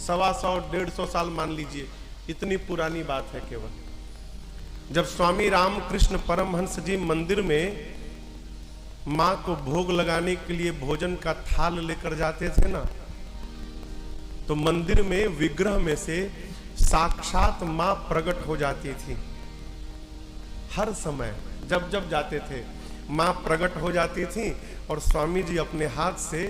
100 150 साल मान लीजिए, इतनी पुरानी बात है केवल। जब स्वामी रामकृष्ण परमहंस जी मंदिर में मां को भोग लगाने के लिए भोजन का थाल लेकर जाते थे ना, तो मंदिर में विग्रह में से साक्षात मां प्रकट हो जाती थी। हर समय जब जब जाते थे मां प्रकट हो जाती थी और स्वामी जी अपने हाथ से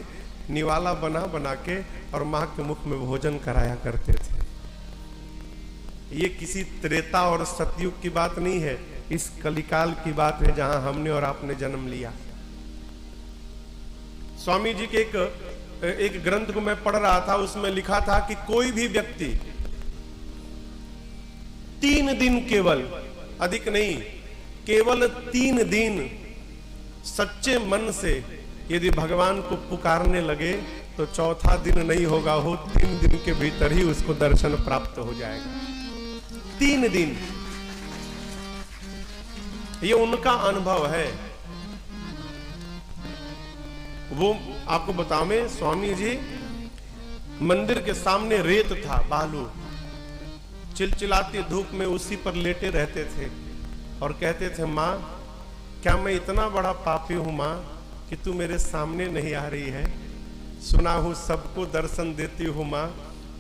निवाला बना बना के और मां के मुख में भोजन कराया करते थे। ये किसी त्रेता और सतयुग की बात नहीं है, इस कलिकाल की बात है जहां हमने और आपने जन्म लिया। स्वामी जी के एक ग्रंथ को मैं पढ़ रहा था, उसमें लिखा था कि कोई भी व्यक्ति 3 दिन, केवल अधिक नहीं, केवल 3 दिन सच्चे मन से यदि भगवान को पुकारने लगे तो चौथा दिन नहीं होगा, हो 3 दिन के भीतर ही उसको दर्शन प्राप्त हो जाएगा। 3 दिन, ये उनका अनुभव है। वो आपको बताऊं, स्वामी जी मंदिर के सामने रेत था, बालू, चिलचिलाती धूप में उसी पर लेटे रहते थे और कहते थे, मां क्या मैं इतना बड़ा पापी हूं मां कि तू मेरे सामने नहीं आ रही है? सुना हूं सबको दर्शन देती हूं मां,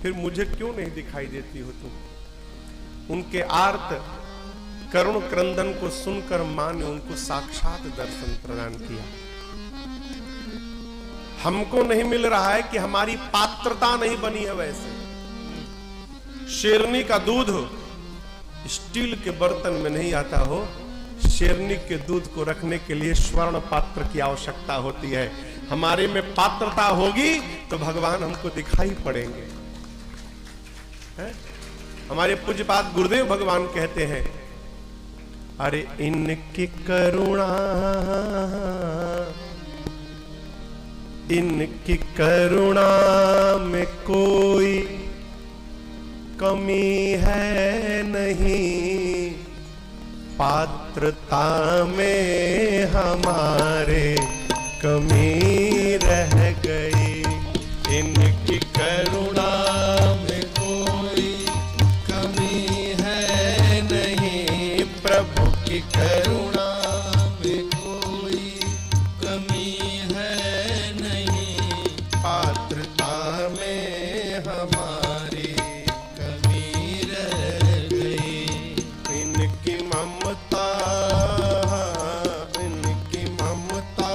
फिर मुझे क्यों नहीं दिखाई देती हो तुम? उनके आर्त करुण क्रंदन को सुनकर मां ने उनको साक्षात दर्शन प्रदान किया। हमको नहीं मिल रहा है कि हमारी पात्रता नहीं बनी है। वैसे शेरनी का दूध स्टील के बर्तन में नहीं आता हो, शेरनी के दूध को रखने के लिए स्वर्ण पात्र की आवश्यकता होती है। हमारे में पात्रता होगी तो भगवान हमको दिखाई पड़ेंगे। है? हमारे पूज्यपाद गुरुदेव भगवान कहते हैं, अरे इनकी करुणा, इनकी करुणा में कोई कमी है नहीं, पात्रता में हमारे कमी रह गई। इनकी करुणा में कोई कमी है नहीं, प्रभु की करुणा में कोई कमी है नहीं, पात्रता में हमारी कमी रह गई। इनकी ममता, इनकी ममता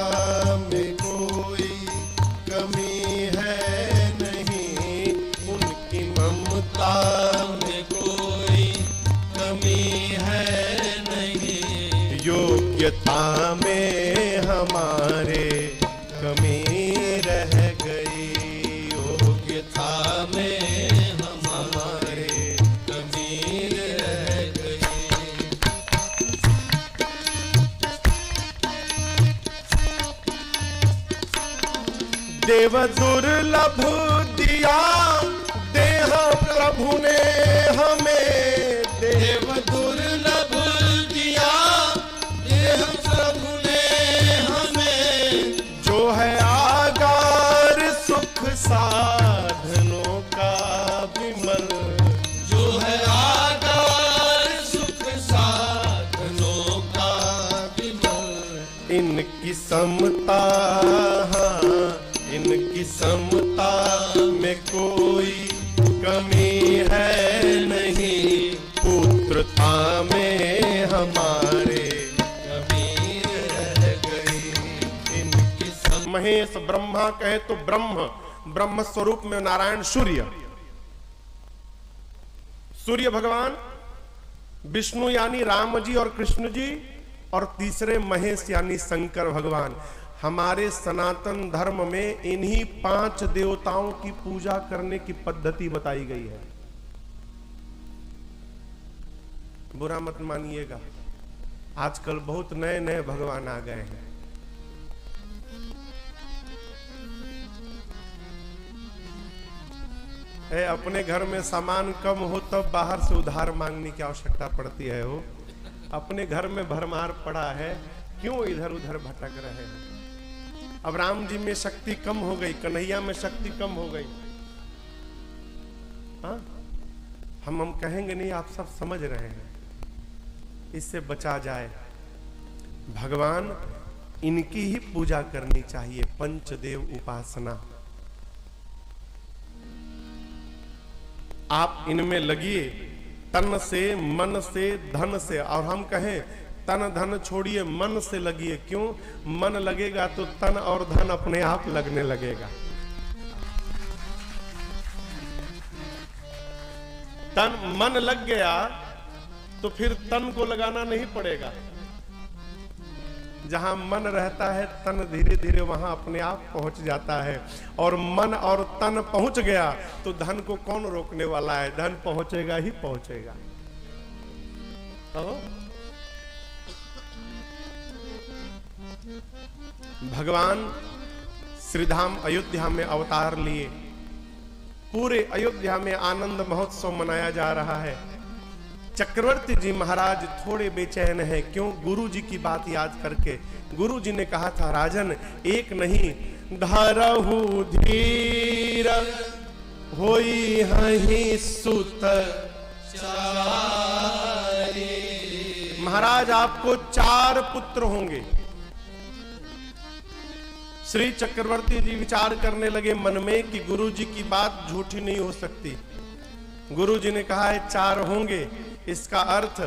में कोई कमी है नहीं, उनकी ममता में कोई कमी है नहीं, योग्यता में हमारे कमी रह गई, योग्यता में हमारे कमी रह गई। देव दुर्लभ दिया देह प्रभु ने हमें, देव दुर्लभ दिया देह प्रभु ने हमें, जो है आगार सुख साधनों का विमल, जो है आगार सुख साधनों का विमल। इनकी समता, इनकी समता में कोई कमी है नहीं, पुत्रता में हमारे कमी रह गई। इनकी महेश ब्रह्मा कहे तो ब्रह्म, ब्रह्म स्वरूप में नारायण सूर्य, सूर्य भगवान, विष्णु यानी राम जी और कृष्ण जी, और तीसरे महेश यानी शंकर भगवान। हमारे सनातन धर्म में इन्हीं 5 देवताओं की पूजा करने की पद्धति बताई गई है। बुरा मत मानिएगा, आजकल बहुत नए नए भगवान आ गए हैं। अपने घर में सामान कम हो तब बाहर से उधार मांगने की आवश्यकता पड़ती है। हो अपने घर में भरमार पड़ा है, क्यों इधर उधर भटक रहे हैं? अब राम जी में शक्ति कम हो गई, कन्हैया में शक्ति कम हो गई, हाँ, हम कहेंगे नहीं, आप सब समझ रहे हैं, इससे बचा जाए। भगवान इनकी ही पूजा करनी चाहिए, पंचदेव उपासना। आप इनमें लगिए, तन से, मन से, धन से। और हम कहें तन धन छोड़िए, मन से लगिए। क्यों? मन लगेगा तो तन और धन अपने आप लगने लगेगा। तन मन लग गया तो फिर तन को लगाना नहीं पड़ेगा। जहां मन रहता है तन धीरे धीरे वहां अपने आप पहुंच जाता है। और मन और तन पहुंच गया तो धन को कौन रोकने वाला है? धन पहुंचेगा ही पहुंचेगा। तो भगवान श्रीधाम अयोध्या में अवतार लिए, पूरे अयोध्या में आनंद महोत्सव मनाया जा रहा है। चक्रवर्ती जी महाराज थोड़े बेचैन हैं। क्यों? गुरु जी की बात याद करके। गुरु जी ने कहा था, राजन एक नहीं धरहु धीर होई हहि सुत चारि। महाराज आपको 4 पुत्र होंगे। श्री चक्रवर्ती जी विचार करने लगे मन में कि गुरु जी की बात झूठी नहीं हो सकती। गुरु जी ने कहा है 4 होंगे, इसका अर्थ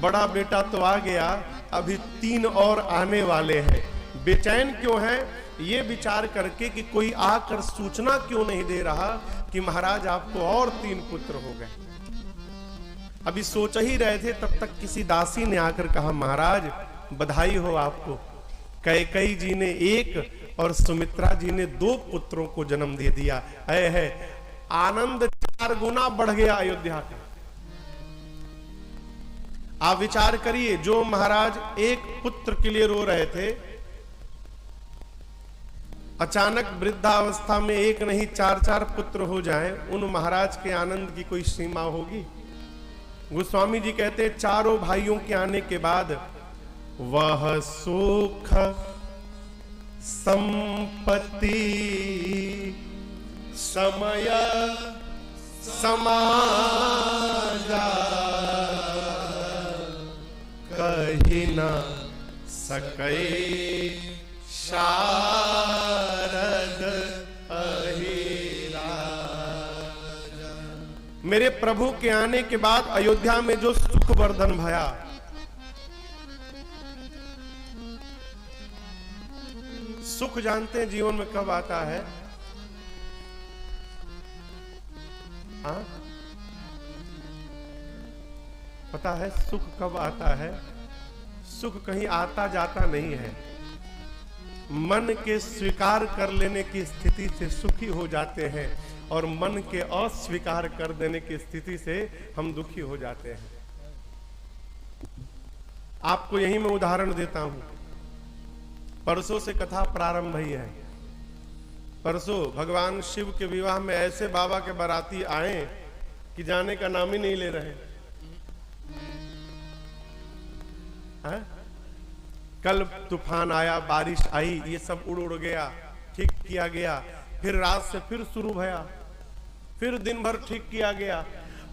बड़ा बेटा तो आ गया, अभी 3 और आने वाले हैं। बेचैन क्यों है? ये विचार करके कि कोई आकर सूचना क्यों नहीं दे रहा कि महाराज आपको और 3 पुत्र हो गए। अभी सोच ही रहे थे, तब तक किसी दासी ने आकर कहा, महाराज बधाई हो आपको, कैकेयी जी ने 1 और सुमित्रा जी ने 2 पुत्रों को जन्म दे दिया है। आनंद 4 गुना बढ़ गया अयोध्या का। आप विचार करिए, जो महाराज 1 पुत्र के लिए रो रहे थे, अचानक वृद्धावस्था में 1 नहीं 4-4 पुत्र हो जाएं, उन महाराज के आनंद की कोई सीमा होगी? गोस्वामी जी कहते हैं, 4 भाइयों के आने के बाद वह सुख संपत्ति समय समाजा कही न सकै शारद अहिरा। मेरे प्रभु के आने के बाद अयोध्या में जो सुख वर्धन भया, सुख जानते हैं जीवन में कब आता है? हाँ, पता है सुख कब आता है? सुख कहीं आता जाता नहीं है। मन के स्वीकार कर लेने की स्थिति से सुखी हो जाते हैं और मन के अस्वीकार कर देने की स्थिति से हम दुखी हो जाते हैं। आपको यही मैं उदाहरण देता हूं। परसों से कथा प्रारंभ हुई है। परसों भगवान शिव के विवाह में ऐसे बाबा के बाराती आए कि जाने का नाम ही नहीं ले रहे हैं। कल तूफान आया, बारिश आई, ये सब उड़ गया, ठीक किया गया, फिर रात से फिर शुरू भया, फिर दिन भर ठीक किया गया।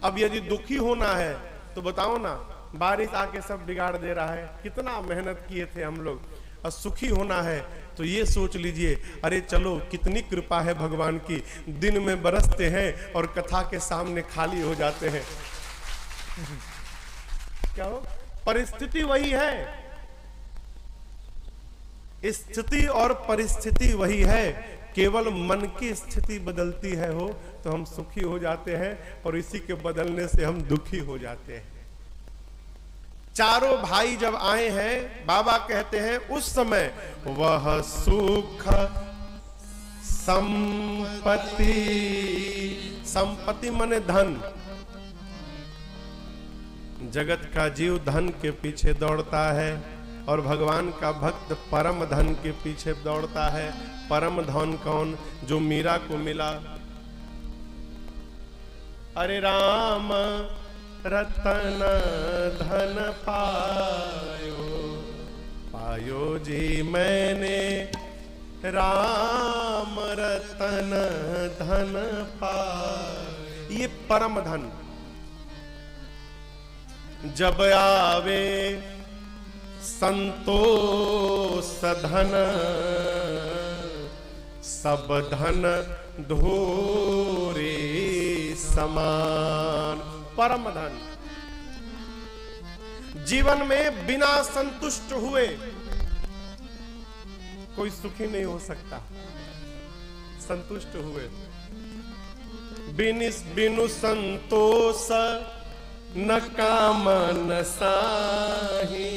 अब यदि दुखी होना है तो बताओ ना, बारिश आके सब बिगाड़ दे रहा है। कितना मेहनत किए थे हम लोग। और सुखी होना है तो ये सोच लीजिए, अरे चलो कितनी कृपा है भगवान की, दिन में बरसते हैं और कथा के सामने खाली हो जाते हैं। क्या हो? परिस्थिति वही है, स्थिति और परिस्थिति वही है, केवल मन की स्थिति बदलती है हो तो हम सुखी हो जाते हैं और इसी के बदलने से हम दुखी हो जाते हैं। 4 भाई जब आए हैं, बाबा कहते हैं उस समय वह सुख संपत्ति, संपत्ति माने धन। जगत का जीव धन के पीछे दौड़ता है और भगवान का भक्त परम धन के पीछे दौड़ता है। परम धन कौन? जो मीरा को मिला। अरे राम रतन धन पायो, पायो जी मैंने राम रतन धन पायो। ये परम धन। जब आवे संतोष धन, सब धन धोरे समान। परम धन। जीवन में बिना संतुष्ट हुए कोई सुखी नहीं हो सकता। संतुष्ट हुए बिनु संतोष न काम न साही,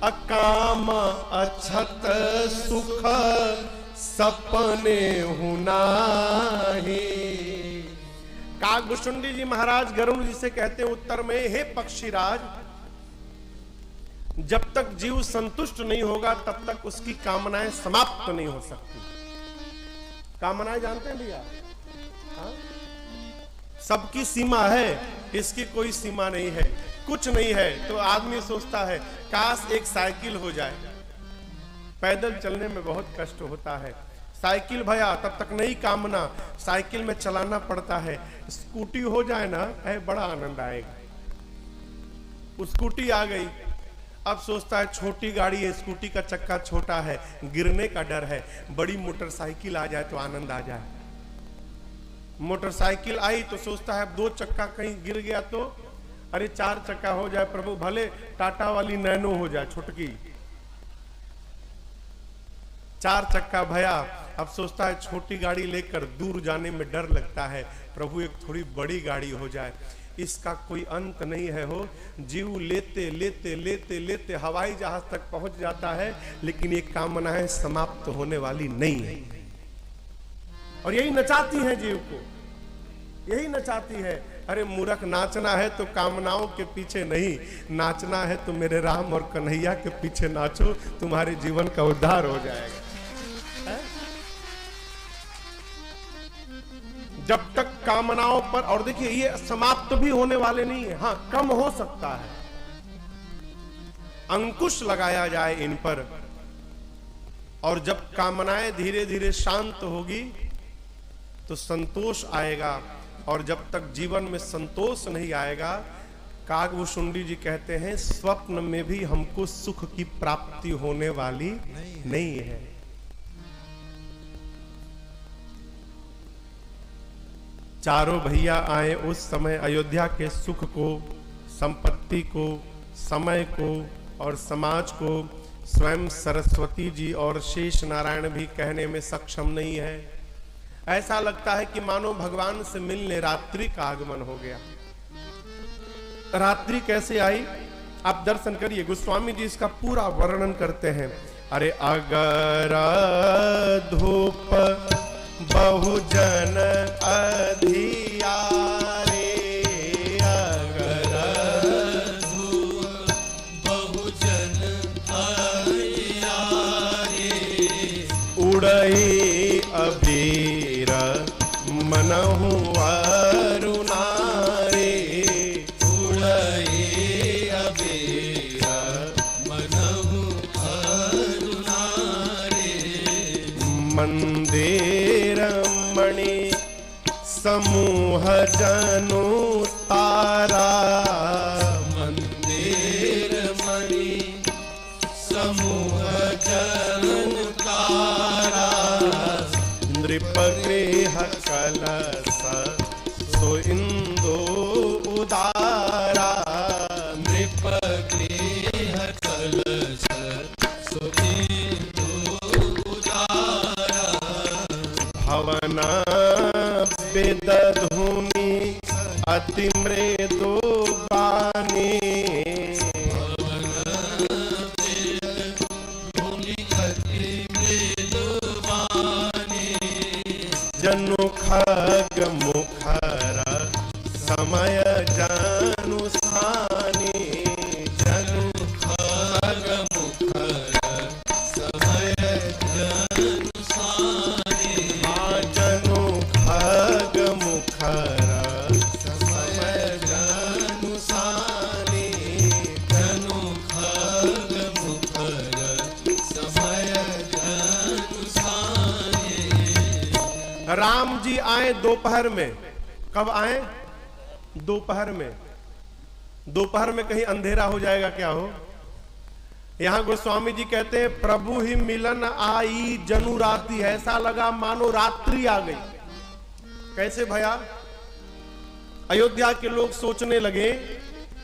अकाम अछत सुख सपने हुनाही। कागभूषुंडी जी महाराज गरुड़ जी से कहते हैं उत्तर में, हे पक्षीराज, जब तक जीव संतुष्ट नहीं होगा तब तक उसकी कामनाएं समाप्त नहीं हो सकती। कामनाएं जानते हैं भैया? सबकी सीमा है, इसकी कोई सीमा नहीं है। कुछ नहीं है तो आदमी सोचता है काश एक साइकिल हो जाए। पैदल चलने में बहुत कष्ट होता है। साइकिल भैया तब तक नहीं कामना, साइकिल में चलाना पड़ता है। स्कूटी हो जाए ना, है बड़ा आनंद आएगा। स्कूटी आ गई, अब सोचता है छोटी गाड़ी है, स्कूटी का चक्का छोटा है, गिरने का डर है। बड़ी मोटरसाइकिल आ जाए तो आनंद आ जाए। मोटरसाइकिल आई तो सोचता है अब 2 चक्का कहीं गिर गया तो, अरे 4 चक्का हो जाए प्रभु, भले टाटा वाली नैनो हो जाए छोटकी। 4 चक्का भया, अब सोचता है छोटी गाड़ी लेकर दूर जाने में डर लगता है, प्रभु एक थोड़ी बड़ी गाड़ी हो जाए। इसका कोई अंत नहीं है हो। जीव लेते लेते लेते लेते हवाई जहाज तक पहुंच जाता है, लेकिन ये कामनाएं समाप्त होने वाली नहीं है। और यही नचाती है जीव को, यही नचाती है। अरे मूर्ख, नाचना है तो कामनाओं के पीछे नहीं, नाचना है तो मेरे राम और कन्हैया के पीछे नाचो, तुम्हारे जीवन का उद्धार हो जाएगा। जब तक कामनाओं पर, और देखिए ये समाप्त भी होने वाले नहीं है, हाँ कम हो सकता है। अंकुश लगाया जाए इन पर, और जब कामनाएं धीरे धीरे शांत होगी तो संतोष आएगा। और जब तक जीवन में संतोष नहीं आएगा, कागभूषुंडी जी कहते हैं स्वप्न में भी हमको सुख की प्राप्ति होने वाली नहीं है। चारों भैया आए उस समय अयोध्या के सुख को, संपत्ति को, समय को और समाज को स्वयं सरस्वती जी और शेष नारायण भी कहने में सक्षम नहीं है। ऐसा लगता है कि मानो भगवान से मिलने रात्रि का आगमन हो गया। रात्रि कैसे आई आप दर्शन करिए, गोस्वामी जी इसका पूरा वर्णन करते हैं। अरे अगर धूप बहुजन अधियारे, अगर धूप बहुजन अधियारे, उड़ई अबीर मनहु अरुणारे, उड़ई अबीर मनहु अरुणारे, मंदिर मणि समूह जनु तारा, मंदिर मणि समूह जनु तारा, नृप गृह कलश सो इंदु उदारा, नृप गृह कलश सो इंदु उदारा, भवन वेद धूमि अति मृदु बानी, जनु खग मुखर समय जनु स्थानी, जनु खग मुखर समय जनु स्थानी, जनु खग मुखर समय जनु स्थानी, जनु खग मुखर समय जनु स्थानी। राम जी आए दोपहर में, कब आए? दोपहर में। दोपहर में कहीं अंधेरा हो जाएगा क्या हो? यहां गोस्वामी जी कहते हैं प्रभु ही मिलन आई जनु रात्रि, ऐसा लगा मानो रात्रि आ गई। कैसे भया? अयोध्या के लोग सोचने लगे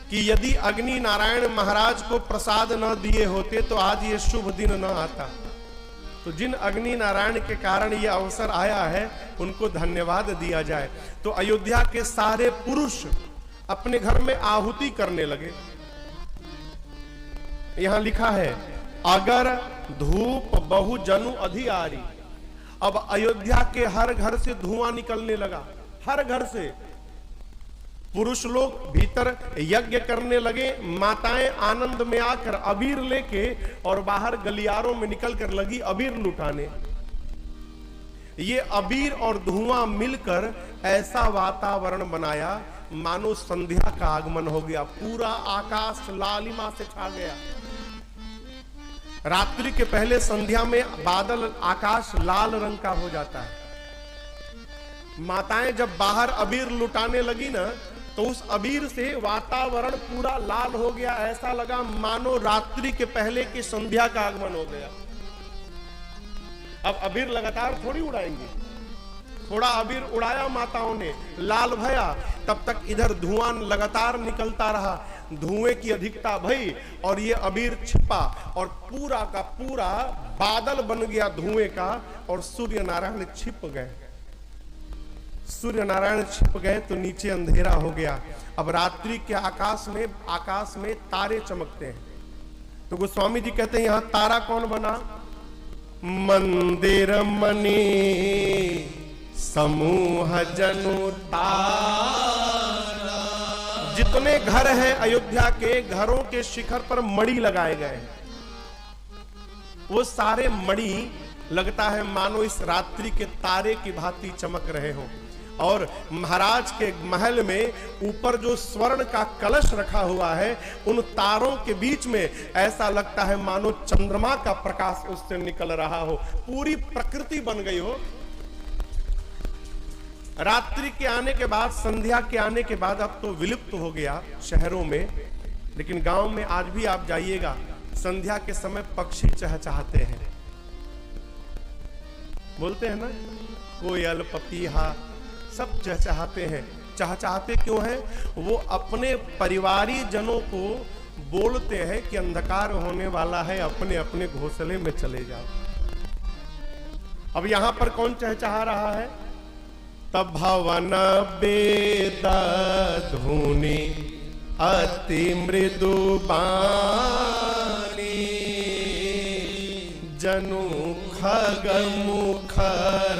कि यदि अग्नि नारायण महाराज को प्रसाद न दिए होते तो आज ये शुभ दिन न आता। तो जिन अग्नि नारायण के कारण ये अवसर आया है उनको धन्यवाद दिया जाए। तो अयोध्या के सारे पुरुष अपने घर में आहुति करने लगे। यहां लिखा है अगर धूप बहु जनु अधियारी। अब अयोध्या के हर घर से धुआं निकलने लगा, हर घर से। पुरुष लोग भीतर यज्ञ करने लगे, माताएं आनंद में आकर अबीर लेके और बाहर गलियारों में निकलकर लगी अबीर लुटाने। ये अबीर और धुआं मिलकर ऐसा वातावरण बनाया मानो संध्या का आगमन हो गया। पूरा आकाश लालिमा से छा गया। रात्रि के पहले संध्या में बादल, आकाश लाल रंग का हो जाता है। माताएं जब बाहर अबीर लुटाने लगी ना तो उस अबीर से वातावरण पूरा लाल हो गया। ऐसा लगा मानो रात्रि के पहले की संध्या का आगमन हो गया। अब अबीर लगातार थोड़ी उड़ाएंगे, थोड़ा अबीर उड़ाया माताओं ने, लाल भया, तब तक इधर धुआं लगातार निकलता रहा। धुएं की अधिकता भई और ये अबीर छिपा और पूरा का पूरा बादल बन गया धुएं का और सूर्य नारायण छिप गए। सूर्य नारायण छिप गए तो नीचे अंधेरा हो गया। अब रात्रि के आकाश में तारे चमकते हैं। तो गोस्वामी जी कहते हैं यहां तारा कौन बना? मंदिर मणि समूह जनु तारा। जितने घर हैं अयोध्या के, घरों के शिखर पर मणि लगाए गए। वो सारे मणि लगता है मानो इस रात्रि के तारे की भांति चमक रहे हो। और महाराज के महल में ऊपर जो स्वर्ण का कलश रखा हुआ है, उन तारों के बीच में ऐसा लगता है मानो चंद्रमा का प्रकाश उससे निकल रहा हो। पूरी प्रकृति बन गई हो। रात्रि के आने के बाद, संध्या के आने के बाद अब तो विलुप्त हो गया शहरों में, लेकिन गांव में आज भी आप जाइएगा, संध्या के समय पक्षी चहचहाते हैं। बोलते हैं ना, कोयल पपीहा सब चहचहाते हैं। चहचहाते क्यों हैं? वो अपने परिवारी जनों को बोलते हैं कि अंधकार होने वाला है, अपने अपने घोंसले में चले जाओ। अब यहां पर कौन चहचहा रहा है? तब भवन वेद धुनि अति मृदु बानी जनु खग मुखर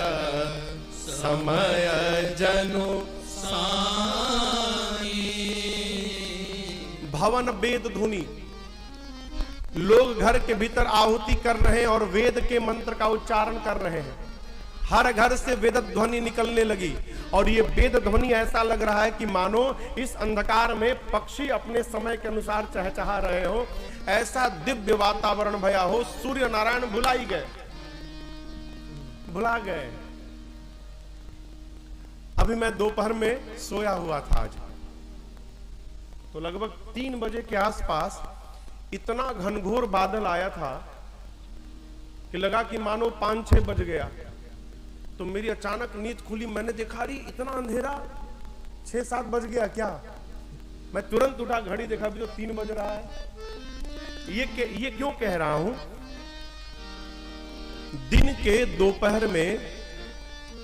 समय जनु साई। भवन वेद धुनि, लोग घर के भीतर आहुति कर रहे हैं और वेद के मंत्र का उच्चारण कर रहे हैं। हर घर से वेद ध्वनि निकलने लगी और ये वेद ध्वनि ऐसा लग रहा है कि मानो इस अंधकार में पक्षी अपने समय के अनुसार चहचहा रहे हो। ऐसा दिव्य वातावरण भया हो। सूर्य नारायण भुला ही गए, भुला गए। अभी मैं दोपहर में सोया हुआ था आज, तो लगभग 3 बजे के आसपास इतना घनघोर बादल आया था कि लगा कि मानो 5-6 बज गया। तो मेरी अचानक नींद खुली, मैंने देखा रही इतना अंधेरा, 6-7 बज गया क्या? मैं तुरंत उठा, घड़ी देखा, अभी तो 3 बज रहा है। ये क्यों कह रहा हूं? दिन के दोपहर में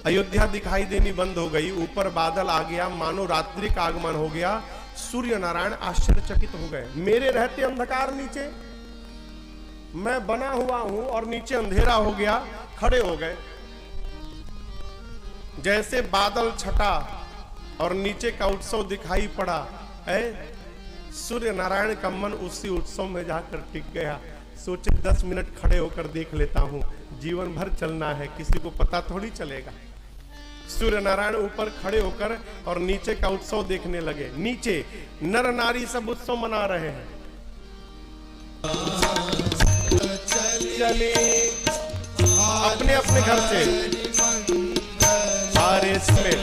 अयोध्या दिखाई देनी बंद हो गई, ऊपर बादल आ गया, मानो रात्रि का आगमन हो गया। सूर्य नारायण आश्चर्यचकित हो गए। मेरे रहते अंधकार नीचे, मैं बना हुआ हूं और नीचे अंधेरा हो गया। खड़े हो गए। जैसे बादल छटा और नीचे का उत्सव दिखाई पड़ा है, सूर्य नारायण का मन उसी उत्सव में जाकर टिक गया। सोचे 10 मिनट खड़े होकर देख लेता हूं, जीवन भर चलना है, किसी को पता थोड़ी चलेगा। सूर्य नारायण ऊपर खड़े होकर और नीचे का उत्सव देखने लगे। नीचे नर नारी सब उत्सव मना रहे हैं। चले अपने अपने घर से बारिश में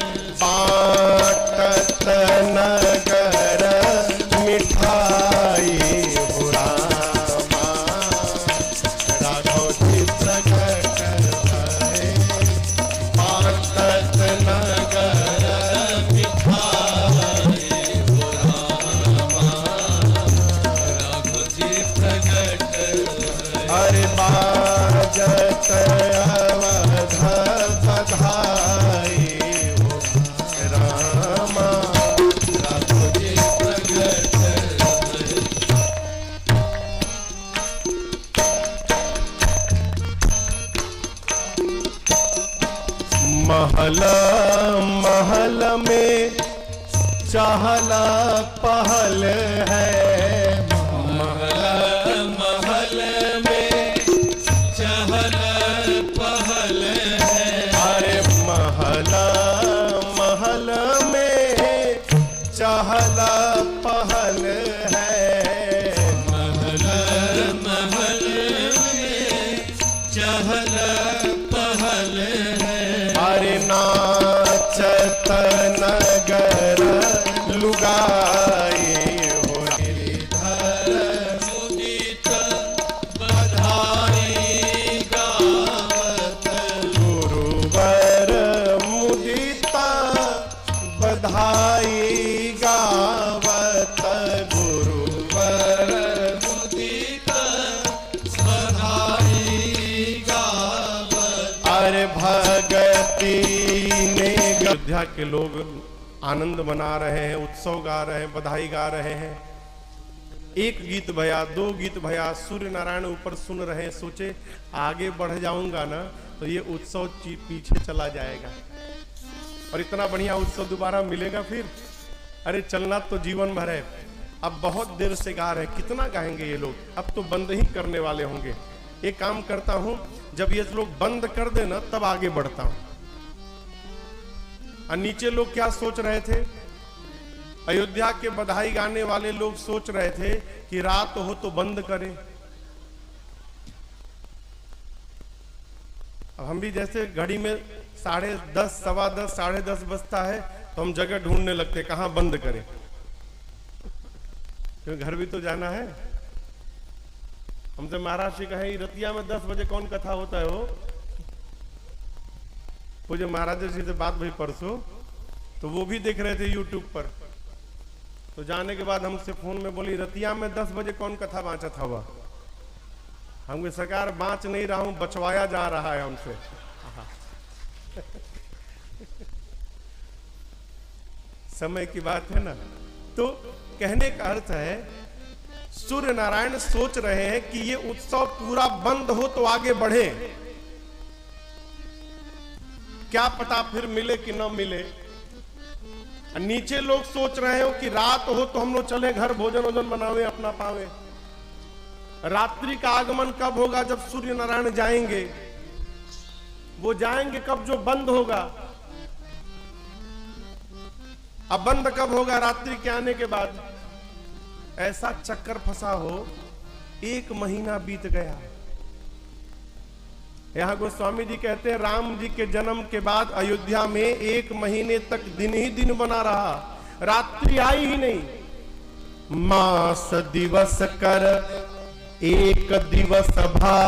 चहल पहल है, महल महल में चहल पहल है। अरे महल महल में चहल पहल है, महल महल में चहल पहल है। अरे नाचत नगर लुगाई हो, मुदित बधाई गावत। गुरुवर मुदिता बधाई गावत, गुरुवर मुदित बधाई गावत। अरे भगती ने। अयोध्या के लोग आनंद मना रहे हैं, उत्सव गा रहे हैं, बधाई गा रहे हैं। एक गीत भया, दो गीत भया, सूर्य नारायण ऊपर सुन रहे हैं। सोचे आगे बढ़ जाऊंगा ना तो ये उत्सव पीछे चला जाएगा और इतना बढ़िया उत्सव दोबारा मिलेगा फिर। अरे चलना तो जीवन भर है। अब बहुत देर से गा रहे हैं, कितना गाएंगे ये लोग, अब तो बंद ही करने वाले होंगे। एक काम करता हूं, जब ये लोग बंद कर देना तब आगे बढ़ता हूं। और नीचे लोग क्या सोच रहे थे, अयोध्या के बधाई गाने वाले लोग सोच रहे थे कि रात हो तो बंद करें। अब हम भी जैसे घड़ी में 10:30, 10:15, 10:30 बजता है तो हम जगह ढूंढने लगते कहां बंद करें, क्योंकि घर भी तो जाना है। हमसे महाराज जी कहे रतिया में 10 बजे कौन कथा होता है वो पूज्य महाराज जी से बात हुई परसों, तो वो भी देख रहे थे यूट्यूब पर। तो जाने के बाद हमसे फोन में बोली रतिया में 10 बजे कौन कथा बांचा था वह। हमको सरकार बांच नहीं रहा हूं, बचवाया जा रहा है हमसे। समय की बात है ना। तो कहने का अर्थ है सूर्य नारायण सोच रहे हैं कि ये उत्सव पूरा बंद हो तो आगे बढ़े, क्या पता फिर मिले कि न मिले। नीचे लोग सोच रहे हो कि रात हो तो हम लोग चले घर, भोजन वोजन बनावे, अपना पावे। रात्रि का आगमन कब होगा, जब सूर्य नारायण जाएंगे। वो जाएंगे कब, जो बंद होगा। अब बंद कब होगा, रात्रि के आने के बाद। ऐसा चक्कर फंसा हो, 1 महीना बीत गया। यहां गोस्वामी जी कहते हैं राम जी के जन्म के बाद अयोध्या में 1 महीने तक दिन ही दिन बना रहा, रात्रि आई ही नहीं। मास दिवस कर 1 दिवस भा,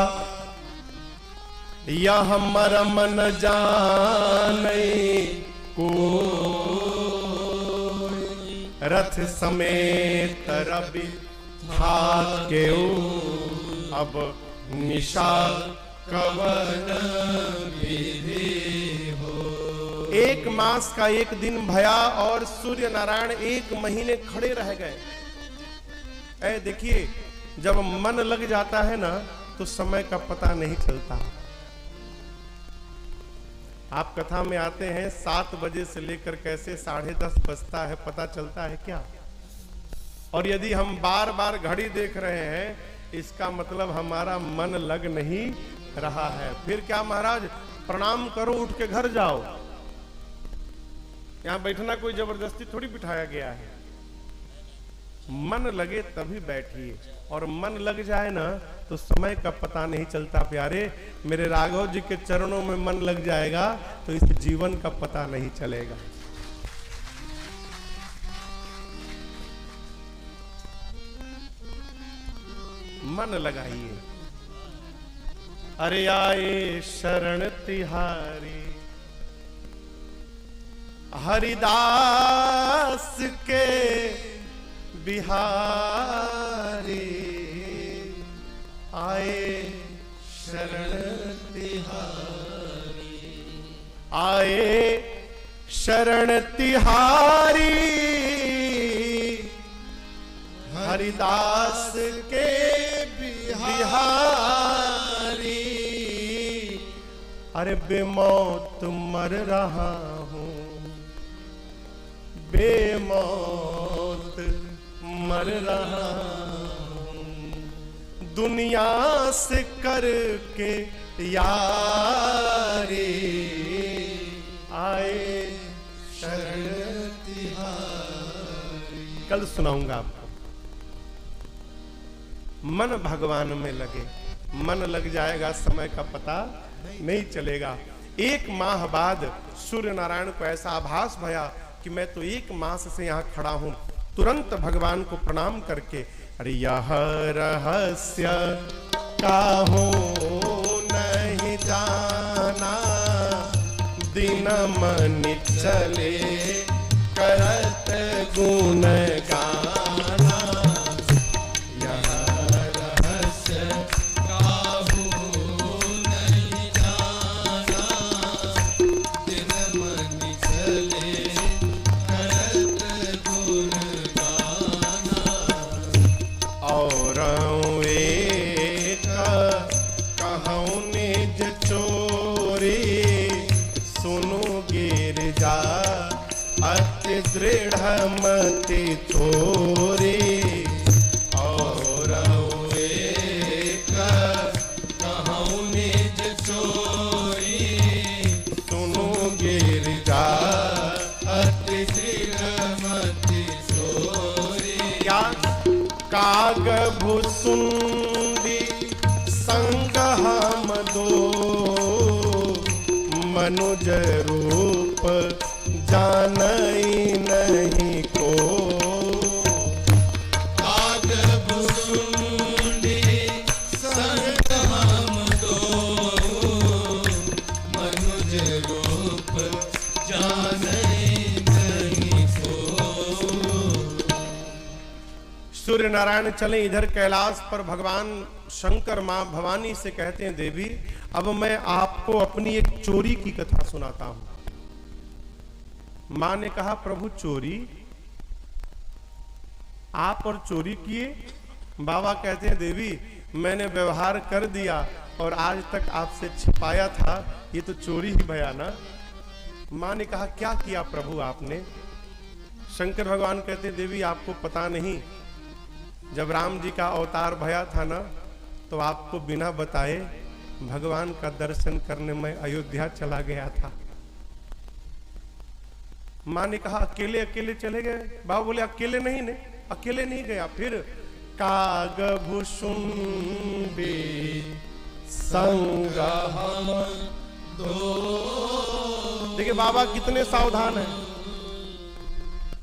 यह मरम न जाने को। रथ समेत रवि था के अब निशा कवन विधि हो। 1 मास का 1 दिन भया और सूर्य नारायण 1 महीने खड़े रह गए। ऐ देखिए, जब मन लग जाता है ना तो समय का पता नहीं चलता। आप कथा में आते हैं 7 बजे से लेकर कैसे 10:30 बजता है, पता चलता है क्या? और यदि हम बार बार घड़ी देख रहे हैं, इसका मतलब हमारा मन लग नहीं रहा है। फिर क्या महाराज, प्रणाम करो, उठ के घर जाओ। यहां बैठना कोई जबरदस्ती थोड़ी बिठाया गया है। मन लगे तभी बैठिए, और मन लग जाए ना तो समय का पता नहीं चलता। प्यारे मेरे राघव जी के चरणों में मन लग जाएगा तो इस जीवन का पता नहीं चलेगा। मन लगाइए। अरे आए शरण तिहारी हरिदास के बिहारी, आए शरण तिहारी, आए शरण तिहारी हरिदास के बिहारी। अरे बेमौत मर रहा हूं, बेमौत मर रहा हूं, दुनिया से करके यारी आए शरण तिहारी। कल सुनाऊंगा आपको। मन भगवान में लगे, मन लग जाएगा, समय का पता नहीं चलेगा। एक माह बाद सूर्य नारायण को ऐसा आभास भया कि मैं तो एक मास से यहाँ खड़ा हूं। तुरंत भगवान को प्रणाम करके, अरे यह रहस्य काहू नहीं जाना, दिन मन चले करत गुण गाना। यह रहस्य काहू नहीं जाना, दिन मन चले करत गुण गाना। और एक कहूँ निज चोरी, सुनो गिरजा अति दृढ़ मति थोरी। और एक कहूँ निज चोरी, सुनो गिरजा अति दृढ़ मति चोरी। क्या काग भुसुंडी संग हम दो, मनुज रूप जानई नहीं को। काग भुसुंडी संग हम दो, मनुज रूप जाने नहीं को। सूर्य नारायण चले इधर कैलाश पर। भगवान शंकर मां भवानी से कहते हैं, देवी अब मैं आपको अपनी एक चोरी की कथा सुनाता हूं। मां ने कहा, प्रभु चोरी? आप और चोरी किए? बाबा कहते हैं, देवी मैंने व्यवहार कर दिया और आज तक आपसे छिपाया था, ये तो चोरी ही भया ना। मां ने कहा, क्या किया प्रभु आपने? शंकर भगवान कहते हैं, देवी आपको पता नहीं, जब राम जी का अवतार भया था ना, तो आपको बिना बताए भगवान का दर्शन करने में अयोध्या चला गया था। मां ने कहा, अकेले अकेले चले गए? बाबा बोले, अकेले नहीं ने, अकेले नहीं गया। फिर काग भुसुंडी संग हम दो। देखिए बाबा कितने सावधान है,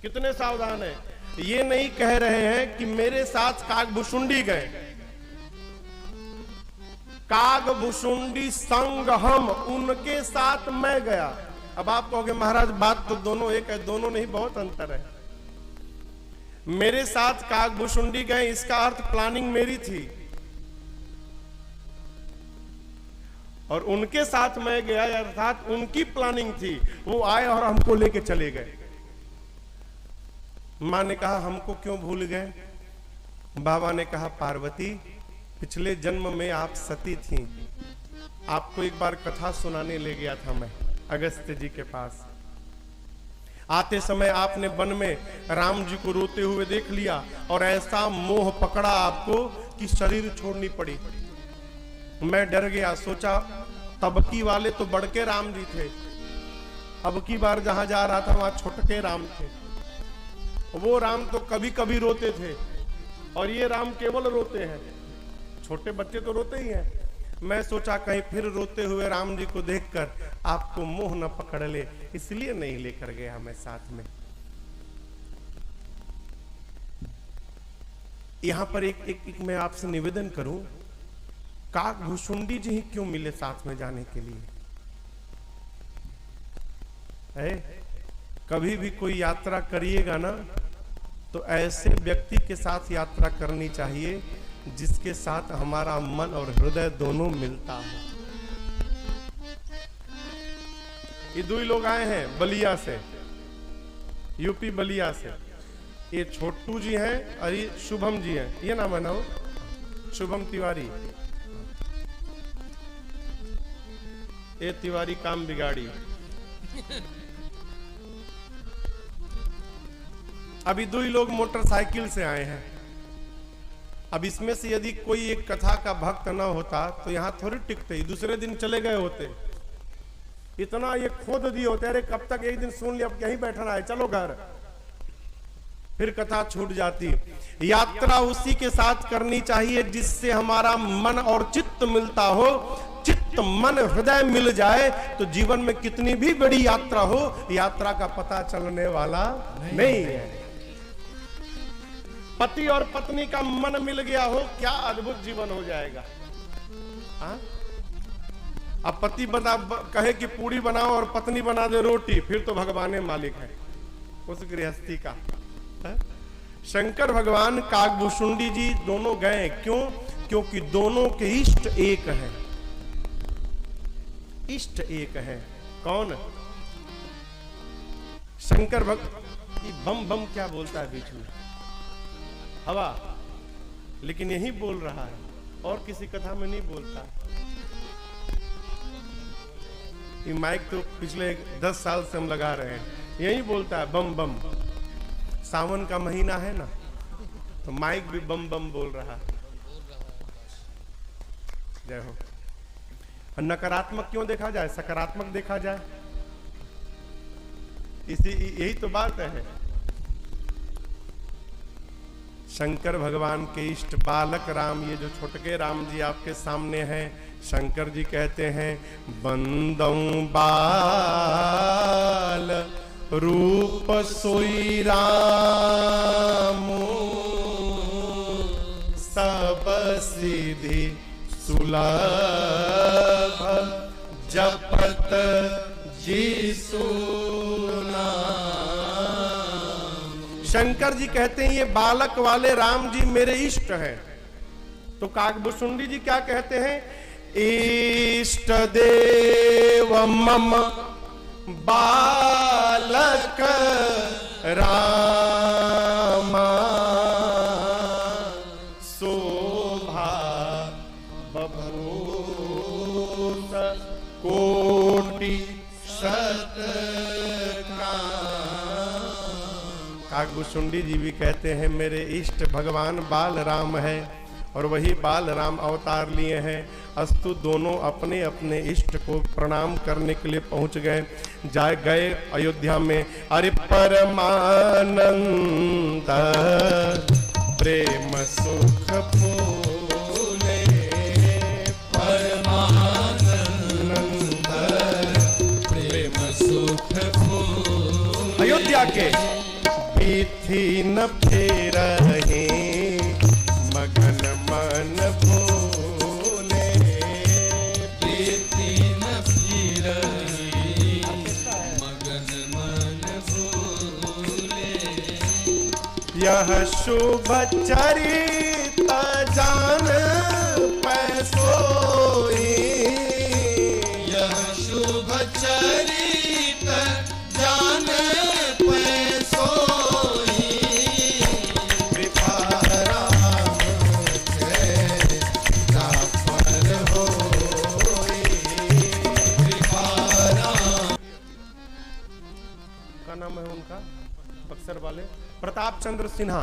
कितने सावधान है। ये नहीं कह रहे हैं कि मेरे साथ कागभुसुंडी गए, कागभुसुंडी संग हम, उनके साथ मैं गया। अब आप कहोगे महाराज बात तो दोनों एक है, दोनों नहीं, बहुत अंतर है। मेरे साथ कागभुसुंडी गए, इसका अर्थ प्लानिंग मेरी थी, और उनके साथ मैं गया अर्थात उनकी प्लानिंग थी। वो आए और हमको लेके चले गए। मां ने कहा, हमको क्यों भूल गए? बाबा ने कहा, पार्वती पिछले जन्म में आप सती थीं। आपको एक बार कथा सुनाने ले गया था मैं अगस्त्य जी के पास। आते समय आपने वन में राम जी को रोते हुए देख लिया और ऐसा मोह पकड़ा आपको कि शरीर छोड़नी पड़ी। मैं डर गया, सोचा तबकी वाले तो बड़के राम जी थे, अब की बार जहां जा रहा था वहां छोटके राम थे। वो राम तो कभी कभी रोते थे और ये राम केवल रोते हैं। छोटे बच्चे तो रोते ही हैं। मैं सोचा कहीं फिर रोते हुए राम जी को देखकर आपको मोह न पकड़ ले, इसलिए नहीं लेकर गया मैं साथ में। यहां पर एक मैं आपसे निवेदन करूं, कागभुसुंडी जी ही क्यों मिले साथ में जाने के लिए? कभी भी कोई यात्रा करिएगा ना, तो ऐसे व्यक्ति के साथ यात्रा करनी चाहिए जिसके साथ हमारा मन और हृदय दोनों मिलता हो। ये दो ही लोग आए हैं बलिया से, यूपी बलिया से। ये छोटू जी हैं और ये शुभम जी हैं। ये नाम है ना, शुभम तिवारी। ये तिवारी काम बिगाड़ी। अभी 2 ही लोग मोटरसाइकिल से आए हैं। अब इसमें से यदि कोई एक कथा का भक्त न होता तो यहां थोड़ी टिकते, ही दूसरे दिन चले गए होते। इतना ये खोद दिए होते, अरे कब तक, एक दिन सुन लिया, अब यहीं बैठना है, चलो घर, फिर कथा छूट जाती। यात्रा उसी के साथ करनी चाहिए जिससे हमारा मन और चित्त मिलता हो। चित्त मन हृदय मिल जाए तो जीवन में कितनी भी बड़ी यात्रा हो, यात्रा का पता चलने वाला नहीं है। पति और पत्नी का मन मिल गया हो, क्या अद्भुत जीवन हो जाएगा। हाँ? अब पति कहे कि पूड़ी बनाओ और पत्नी बना दे रोटी, फिर तो भगवान मालिक है उस गृहस्थी का। है? शंकर भगवान काकभूषुंडी जी दोनों गए, क्यों? क्योंकि दोनों के इष्ट एक हैं। इष्ट एक है। कौन? शंकर बम बम क्या बोलता है बीच में? हवा। लेकिन यही बोल रहा है, और किसी कथा में नहीं बोलता। ये माइक तो पिछले 10 साल से हम लगा रहे हैं, यही बोलता है बम बम। सावन का महीना है ना, तो माइक भी बम बम बोल रहा है। जय हो। और नकारात्मक क्यों देखा जाए, सकारात्मक देखा जाए, यही तो बात है। शंकर भगवान के इष्ट बालक राम, ये जो छोटके राम जी आपके सामने हैं, शंकर जी कहते हैं बंदौ बाल रूप सोई रामो, सब सिद्धि सुलभ जपत जीसु नाम। शंकर जी कहते हैं ये बालक वाले राम जी मेरे इष्ट हैं। तो काकभूषुंडी जी क्या कहते हैं? इष्ट देव मम बालक रामा, शोभा बभूत कोटि शत काकभूषुंडी जी भी कहते हैं मेरे इष्ट भगवान बाल राम है, और वही बाल राम अवतार लिए हैं। अस्तु दोनों अपने अपने इष्ट को प्रणाम करने के लिए पहुंच गए। गए अयोध्या में। अरे परमानंद प्रेम सुख फूले, परमानंद प्रेम सुख फूले। अयोध्या के पीथी न फेरहि मगन मन भूले, पीथी न फेरहि मगन मन भूले। यह शुभ चरित जान पैसोई, यह शुभ चरित जान पैसोई। कृपा राम के जाफर होई, कृपा राम। का नाम है उनका बक्सर वाले प्रताप चंद्र सिन्हा,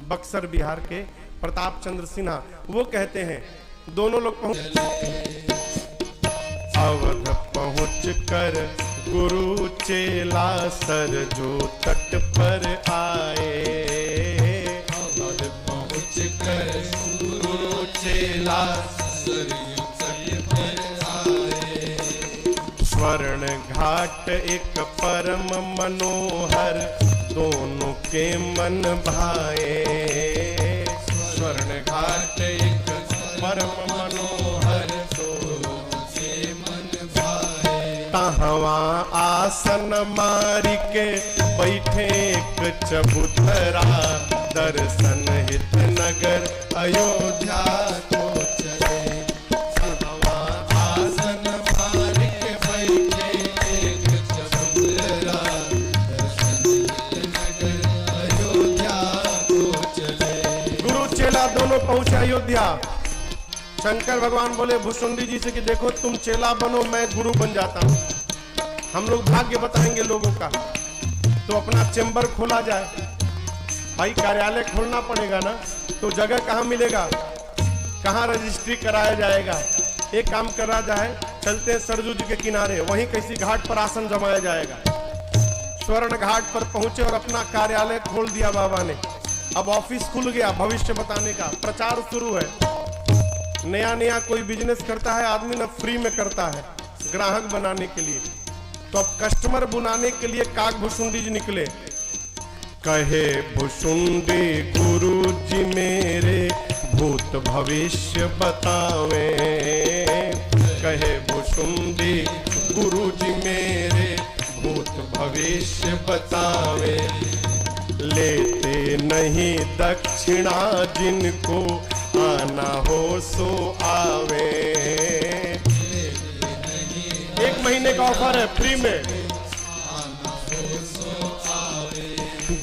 बक्सर बिहार के प्रताप चंद्र सिन्हा, वो कहते हैं दोनों लोग अवध पहुंच कर गुरु चेला सरजू तट पर आए। अवध पहुंच कर गुरु चेला सरयू तट पर आए। स्वर्ण घाट एक परम मनोहर दोनों के मन भाए। स्वर्ण घाट एक परम मनोहर दोनों के मन भाए। तहवा आसन मारी के बैठे एक चबूतरा, दर्शन हित नगर अयोध्या को चले। तहवा आसन मार के बैठे एक चबूतरा, दर्शन नगर अयोध्या को चले। गुरु चेला दोनों पहुंचे अयोध्या। शंकर भगवान बोले भूषुंडी जी से कि देखो तुम चेला बनो, मैं गुरु बन जाता हूं, हम लोग भाग्य बताएंगे लोगों का। तो अपना चेंबर खोला जाए। भाई कार्यालय खोलना पड़ेगा ना, तो जगह कहाँ मिलेगा, कहाँ रजिस्ट्री कराया जाएगा। एक काम करा जाए, चलते हैं सरजू जी के किनारे, वहीं किसी घाट पर आसन जमाया जाएगा। स्वर्ण घाट पर पहुंचे और अपना कार्यालय खोल दिया बाबा ने। अब ऑफिस खुल गया, भविष्य बताने का प्रचार शुरू है। नया नया कोई बिजनेस करता है आदमी ना, फ्री में करता है ग्राहक बनाने के लिए। तो अब कस्टमर बुलाने के लिए काग भुसुंडी जी निकले। कहे भुसुंडी गुरु जी मेरे भूत भविष्य बतावे, कहे भुसुंडी गुरु जी मेरे भूत भविष्य बतावे। लेते नहीं दक्षिणा जिनको आना हो सो आवे। 1 महीने का ऑफर है फ्री में।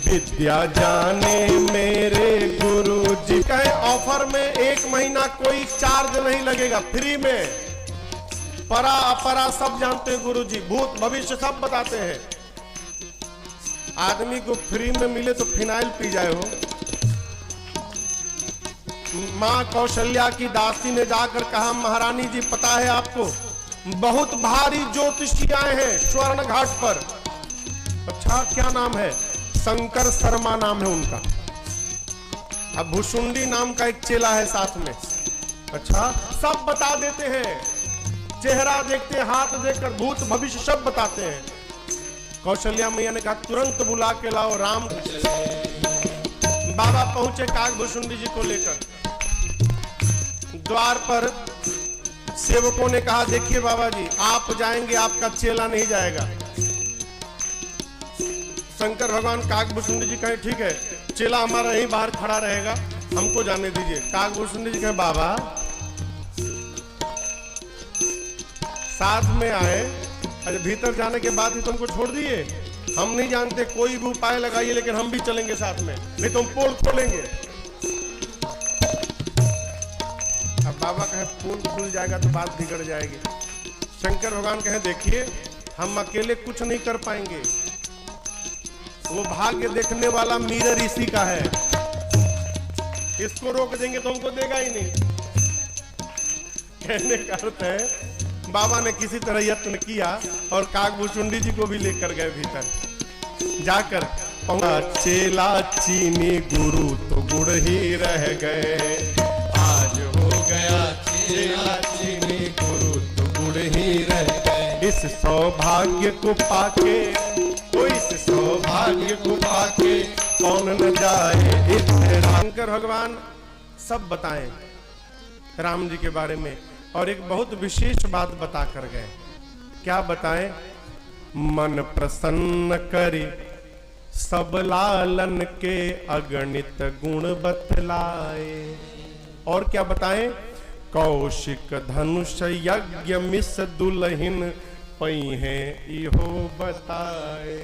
विद्या जाने मेरे गुरु जी कहे ऑफर में 1 महीना कोई चार्ज नहीं लगेगा, फ्री में। परा अपरा सब जानते हैं गुरु जी, भूत भविष्य सब बताते हैं। आदमी को फ्री में मिले तो फिनाइल पी जाए हो। मां कौशल्या की दासी ने जाकर कहा, महारानी जी पता है आपको बहुत भारी ज्योतिषी आए हैं स्वर्ण घाट पर। अच्छा क्या नाम है? शंकर शर्मा नाम है उनका। अब भुसुंडी नाम का एक चेला है साथ में। अच्छा सब बता देते हैं, चेहरा देखते हैं, हाथ देखकर भूत भविष्य सब बताते हैं। कौशल्या मैया ने कहा तुरंत बुला के लाओ राम। बाबा पहुंचे काग भुसुंडी जी को लेकर। द्वार पर सेवकों ने कहा देखिए बाबा जी आप जाएंगे, आपका चेला नहीं जाएगा। शंकर भगवान काग भुसुंडी जी कहे ठीक है, चेला हमारा यहीं बाहर खड़ा रहेगा, हमको जाने दीजिए। काग भुसुंडी जी कहे बाबा साथ में आए, अरे भीतर जाने के बाद ही तुमको छोड़ दिए। हम नहीं जानते, कोई भी उपाय लगाइए लेकिन हम भी चलेंगे साथ में, नहीं तो हम पोल खोलेंगे। अब बाबा कहे पोल खुल जाएगा तो बात बिगड़ जाएगी। शंकर भगवान कहे देखिए हम अकेले कुछ नहीं कर पाएंगे, वो भाग्य देखने वाला मिरर इसी का है, इसको रोक देंगे तो हमको देगा ही नहीं। कहने का अर्थ है बाबा ने किसी तरह यत्न किया और काग भुसुंडी जी को भी लेकर गए भीतर। जाकर चेला चीनी गुरु तो गुड़ ही रह गए, आज हो गया चेला चीनी गुरु तो गुड़ ही रह गए। इस सौभाग्य को पाके, तो इस सौभाग्य को पाके कौन न जाए। शंकर भगवान सब बताएं राम जी के बारे में और एक बहुत विशेष बात बता कर गए। क्या बताएं? मन प्रसन्न करी सब लालन के अगणित गुण बतलाए। और क्या बताएं? कौशिक धनुष यज्ञ मिस दुल्हिन पई है इहो बताए।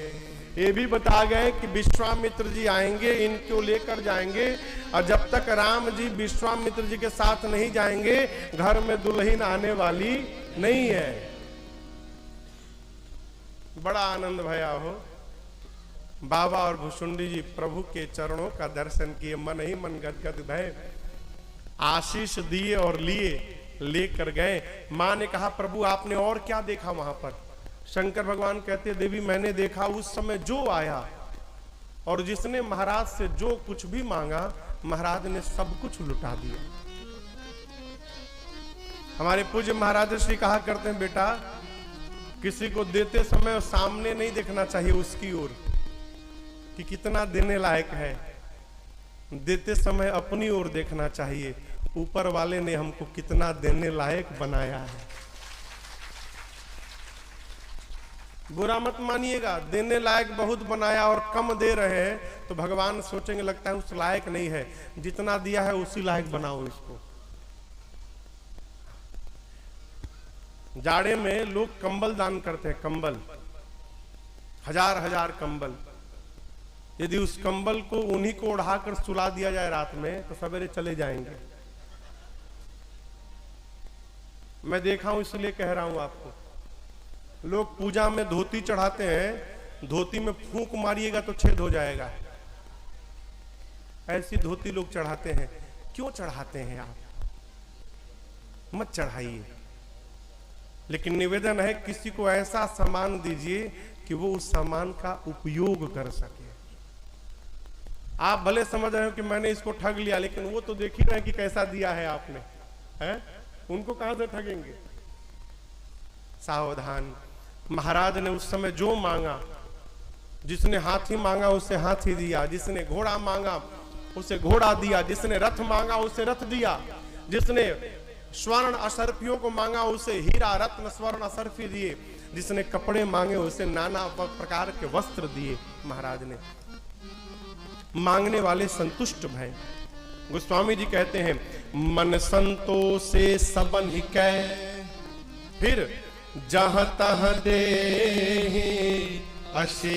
ये भी बता गए कि विश्वामित्र जी आएंगे, इनको लेकर जाएंगे, और जब तक राम जी विश्वामित्र जी के साथ नहीं जाएंगे घर में दुल्हन आने वाली नहीं है। बड़ा आनंद भया हो। बाबा और भुसुंडी जी प्रभु के चरणों का दर्शन किए, मन ही मन गदगद भय, आशीष दिए और लिए, लेकर गए। मां ने कहा प्रभु आपने और क्या देखा वहां पर? शंकर भगवान कहते देवी मैंने देखा उस समय जो आया और जिसने महाराज से जो कुछ भी मांगा महाराज ने सब कुछ लुटा दिया। हमारे पूज्य महाराज श्री कहा करते हैं बेटा किसी को देते समय सामने नहीं देखना चाहिए उसकी ओर कि कितना देने लायक है, देते समय अपनी ओर देखना चाहिए ऊपर वाले ने हमको कितना देने लायक बनाया है। बुरा मत मानिएगा, देने लायक बहुत बनाया और कम दे रहे हैं तो भगवान सोचेंगे लगता है उस लायक नहीं है, जितना दिया है उसी लायक बनाओ इसको। जाड़े में लोग कंबल दान करते हैं, कंबल, हजार हजार कंबल। यदि उस कंबल को उन्हीं को उड़ाकर सुला दिया जाए रात में तो सवेरे चले जाएंगे। मैं देखा हूं इसलिए कह रहा हूं आपको। लोग पूजा में धोती चढ़ाते हैं, धोती में फूंक मारिएगा तो छेद हो जाएगा। ऐसी धोती लोग चढ़ाते हैं, क्यों चढ़ाते हैं आप? मत चढ़ाइए। लेकिन निवेदन है किसी को ऐसा सामान दीजिए कि वो उस सामान का उपयोग कर सके। आप भले समझ रहे हो कि मैंने इसको ठग लिया, लेकिन वो तो देख ही रहे हैं कि कैसा दिया है आपने, है? उनको कहां से ठगेंगे? सावधान। महाराज ने उस समय जो मांगा, जिसने हाथी मांगा उसे हाथी दिया, जिसने घोड़ा मांगा उसे घोड़ा दिया, जिसने रथ मांगा उसे रथ दिया, जिसने स्वर्ण असरफियों को मांगा उसे हीरा रत्न स्वर्ण असरफी दिए, जिसने कपड़े मांगे उसे नाना प्रकार के वस्त्र दिए। महाराज ने मांगने वाले संतुष्ट भय। गोस्वामी जी कहते हैं मन संतोषे सबन ही कै, फिर जहां तह दे आशीष।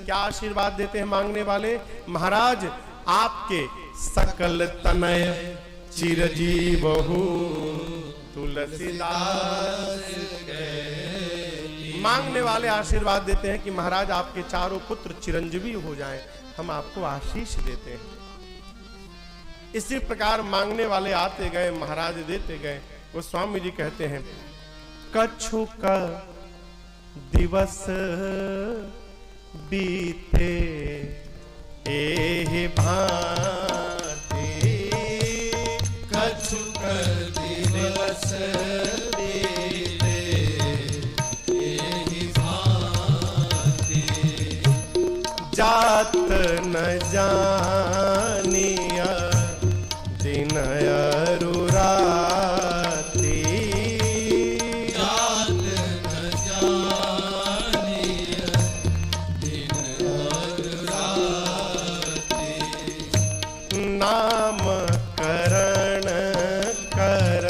क्या आशीर्वाद देते हैं मांगने वाले? महाराज आपके सकल तनय चिरजीव तुलसीदास। मांगने वाले आशीर्वाद देते हैं कि महाराज आपके चारों पुत्र चिरंजीवी हो जाएं, हम आपको आशीष देते हैं। इसी प्रकार मांगने वाले आते गए, महाराज देते गए। वो स्वामी जी कहते हैं कछु का दिवस बीते एहि भांति, कछु का दिवस बीते एहि भांति, जात न जानिया दिन अरुराती, जात न जानिया दिन अरुराती, नाम करण कर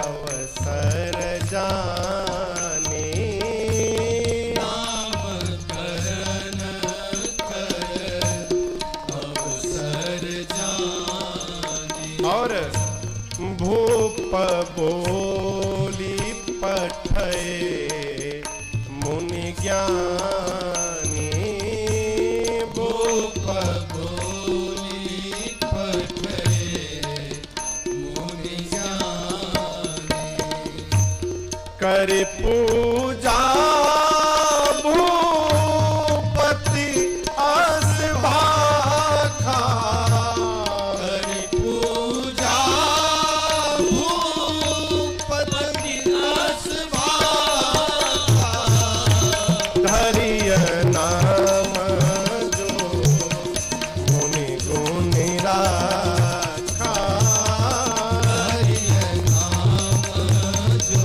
अवसर जानी, नाम करण कर अवसर जानी, और भूप बोली पठय मुनि ज्ञानी, भूप बोली पठय मुनि ज्ञानी, कर पूजा भूपति अस भाखा, हरि पूजा भूपति अस भाखा, धरिय नाम जो मुनि गुनि राखा, हरि नाम जो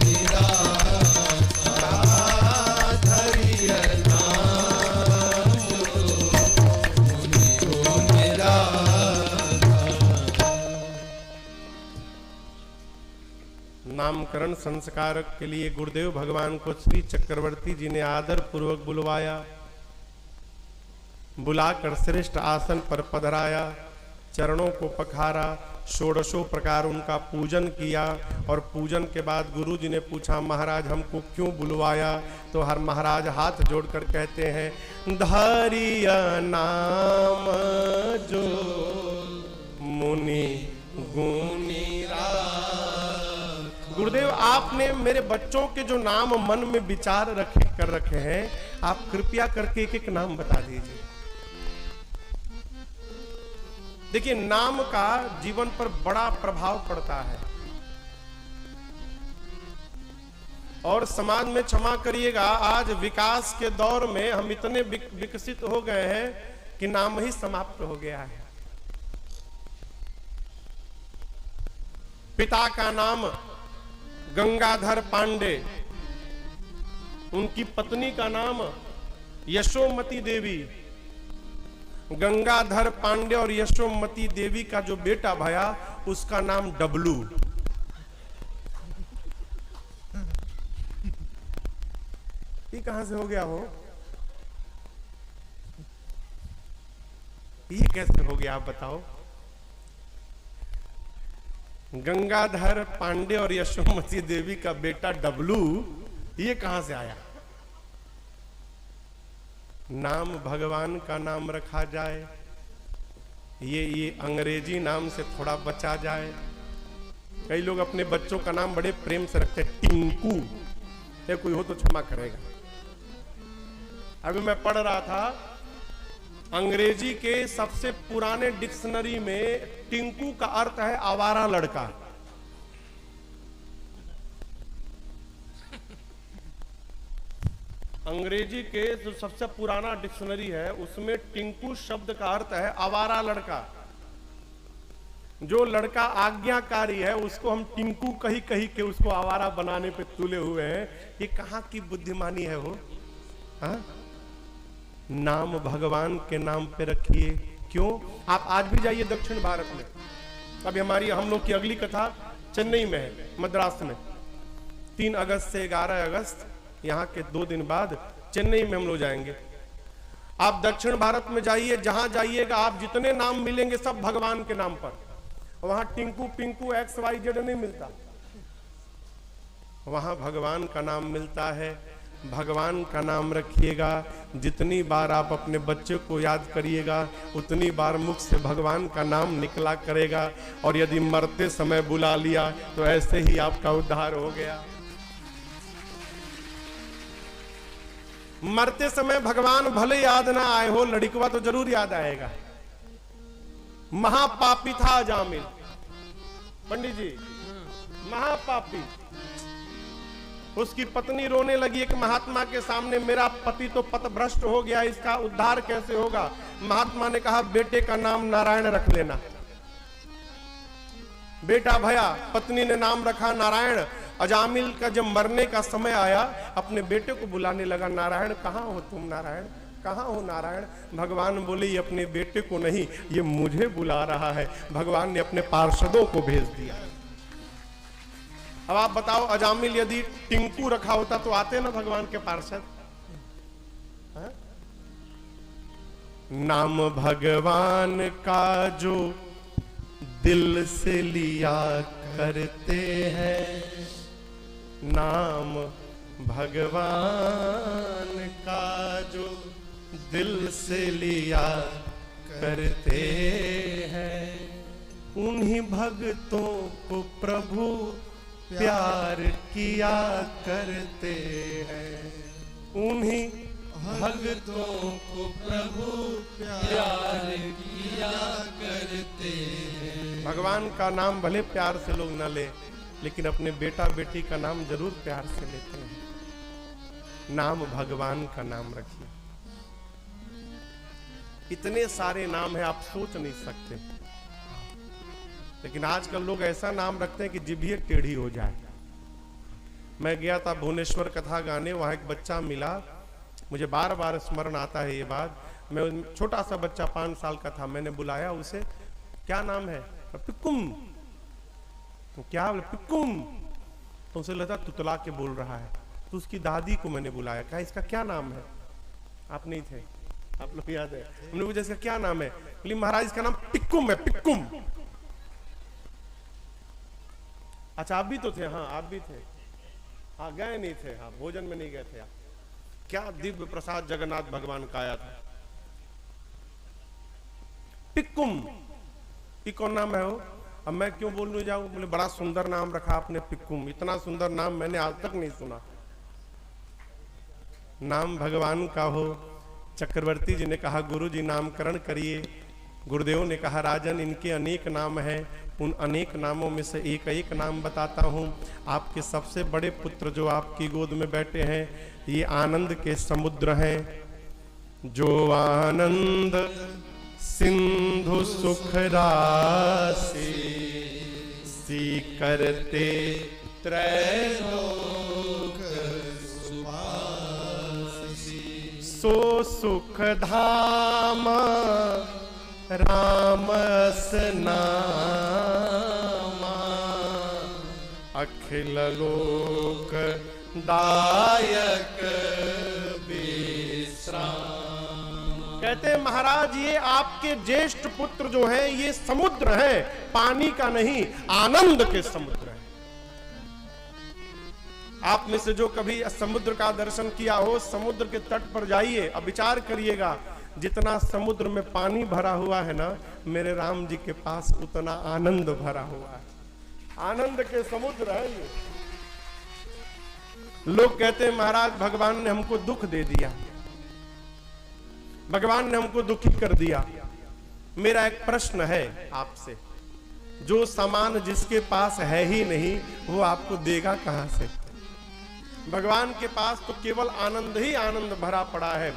मेरा धरिय नाम जो मेरा नामकरण संस्कार के लिए गुरुदेव भगवान को श्री चक्रवर्ती जी ने आदर पूर्वक बुलवाया, बुलाकर श्रेष्ठ आसन पर पधराया, चरणों को पखारा, षोडशों प्रकार उनका पूजन किया। और पूजन के बाद गुरु जी ने पूछा महाराज हमको क्यों बुलवाया? तो हर महाराज हाथ जोड़कर कहते हैं धरिय नाम जो मुनि गुनि राखा। गुरुदेव आपने मेरे बच्चों के जो नाम मन में विचार कर रखे हैं, आप कृपया करके एक एक नाम बता दीजिए। देखिए नाम का जीवन पर बड़ा प्रभाव पड़ता है, और समाज में क्षमा करिएगा आज विकास के दौर में हम इतने विकसित हो गए हैं कि नाम ही समाप्त हो गया है। पिता का नाम गंगाधर पांडे, उनकी पत्नी का नाम यशोमती देवी। गंगाधर पांडे और यशोमती देवी का जो बेटा भया उसका नाम डब्लू। ये कहां से हो गया हो? ये कैसे हो गया आप बताओ? गंगाधर पांडे और यशोमती देवी का बेटा डब्लू, ये कहां से आया? नाम भगवान का नाम रखा जाए, ये अंग्रेजी नाम से थोड़ा बचा जाए। कई लोग अपने बच्चों का नाम बड़े प्रेम से रखते हैं, टिंकू। या कोई हो तो क्षमा करेगा। अभी मैं पढ़ रहा था, अंग्रेजी के सबसे पुराने डिक्शनरी में टिंकू का अर्थ है आवारा लड़का। अंग्रेजी के जो सबसे पुराना डिक्शनरी है उसमें टिंकू शब्द का अर्थ है आवारा लड़का। जो लड़का आज्ञाकारी है उसको हम टिंकू कही कही के उसको आवारा बनाने पे तुले हुए हैं। ये कहाँ की बुद्धिमानी है वो? हाँ? नाम भगवान के नाम पे रखिए। क्यों? आप आज भी जाइए दक्षिण भारत में। अभी हम लोग की अगली कथा चेन्नई में है, मद्रास में। 3 अगस्त से 11 अगस्त यहाँ के 2 दिन बाद चेन्नई में हम लोग जाएंगे। आप दक्षिण भारत में जाइए, जहां जाइएगा आप जितने नाम मिलेंगे सब भगवान के नाम पर। वहां टिंकू पिंकू XYZ नहीं मिलता, वहां भगवान का नाम मिलता है। भगवान का नाम रखिएगा। जितनी बार आप अपने बच्चे को याद करिएगा उतनी बार मुख से भगवान का नाम निकला करेगा। और यदि मरते समय बुला लिया तो ऐसे ही आपका उद्धार हो गया। मरते समय भगवान भले याद ना आए हो, लड़कवा तो जरूर याद आएगा। महापापी था जामिल, पंडित जी, महापापी। उसकी पत्नी रोने लगी एक महात्मा के सामने, मेरा पति तो पथभ्रष्ट हो गया, इसका उद्धार कैसे होगा? महात्मा ने कहा, बेटे का नाम नारायण रख लेना। बेटा भया, पत्नी ने नाम रखा नारायण। अजामिल का जब मरने का समय आया अपने बेटे को बुलाने लगा, नारायण कहाँ हो तुम? नारायण कहाँ हो? नारायण। भगवान बोले, ये अपने बेटे को नहीं, ये मुझे बुला रहा है। भगवान ने अपने पार्षदों को भेज दिया। अब आप बताओ, अजामिल यदि टिंकू रखा होता तो आते ना भगवान के पार्षद? है? नाम भगवान का जो दिल से लिया करते हैं, नाम भगवान का जो दिल से लिया करते हैं, उन्हीं भक्तों को प्रभु प्यार किया करते हैं। उन्हीं भक्तों को प्रभु प्यार किया करते हैं। भगवान का नाम भले प्यार से लोग न ले, लेकिन अपने बेटा बेटी का नाम जरूर प्यार से लेते हैं। नाम भगवान का नाम रखिए। इतने सारे नाम हैं आप सोच नहीं सकते, लेकिन आजकल लोग ऐसा नाम रखते हैं कि जिभ्ये टेढ़ी हो जाए। मैं गया था भुवनेश्वर कथा गाने, वहां एक बच्चा मिला, मुझे बार बार स्मरण आता है ये बात। मैं छोटा सा बच्चा 5 साल का था, मैंने बुलाया उसे, क्या नाम है? पिक्कुम। क्या? पिक्कुम। तो उसे लगा तुतला के बोल रहा है, तो उसकी दादी को मैंने बुलाया, कहा इसका क्या नाम है? आप नहीं थे, आप लोग याद है? हमने पूछा इसका क्या नाम है? बोली महाराज इसका नाम पिक्कुम है, पिक्कुम। अच्छा आप भी तो थे? हाँ आप भी थे। हाँ गए नहीं थे, हाँ भोजन में नहीं गए थे आप। क्या दिव्य प्रसाद जगन्नाथ भगवान का आया था। पिक्कुम, ये कौन नाम है वो? अब मैं क्यों बोलने जाऊं? बोले बड़ा सुंदर नाम रखा आपने पिक्कुम। इतना सुंदर नाम मैंने आज तक नहीं सुना। नाम भगवान का हो। चक्रवर्ती जी ने कहा गुरु जी नामकरण करिए। गुरुदेव ने कहा राजन इनके अनेक नाम हैं, उन अनेक नामों में से एक एक नाम बताता हूँ। आपके सबसे बड़े पुत्र जो आपकी गोद में बैठे हैं ये आनंद के समुद्र हैं। जो आनंद सिंधु सुख राशि सी करते त्रैलोक सो सुख धाम रामस नामा अखिल लोक दायक विश्राम। कहते हैं महाराज ये आपके ज्येष्ठ पुत्र जो हैं ये समुद्र है, पानी का नहीं आनंद के समुद्र है। आप में से जो कभी समुद्र का दर्शन किया हो, समुद्र के तट पर जाइए, अब विचार करिएगा, जितना समुद्र में पानी भरा हुआ है ना, मेरे राम जी के पास उतना आनंद भरा हुआ है। आनंद के समुद्र है ये। लोग कहते हैं महाराज भगवान ने हमको दुख दे दिया, भगवान ने हमको दुखी कर दिया। मेरा एक प्रश्न है आपसे, जो सामान जिसके पास है ही नहीं वो आपको देगा कहां से? भगवान के पास तो केवल आनंद ही आनंद भरा पड़ा है।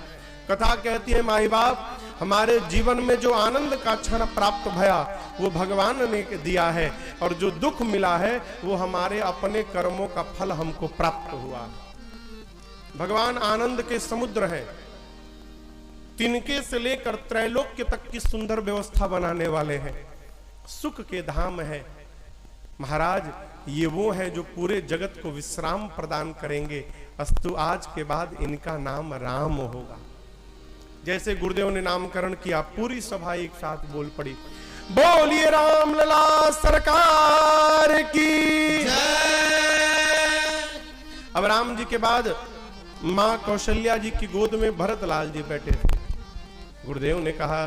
कथा कहती है माई बाप, हमारे जीवन में जो आनंद का क्षण प्राप्त भया वो भगवान ने दिया है, और जो दुख मिला है वो हमारे अपने कर्मों का फल हमको प्राप्त हुआ। भगवान आनंद के समुद्र है, तिनके से लेकर त्रैलोक्य तक की सुंदर व्यवस्था बनाने वाले हैं, सुख के धाम है। महाराज ये वो है जो पूरे जगत को विश्राम प्रदान करेंगे। अस्तु आज के बाद इनका नाम राम होगा। जैसे गुरुदेव ने नामकरण किया, पूरी सभा एक साथ बोल पड़ी, बोलिए राम लला सरकार की जय। अब राम जी के बाद मां कौशल्या जी की गोद में भरत लाल जी बैठे थे। गुरुदेव ने कहा,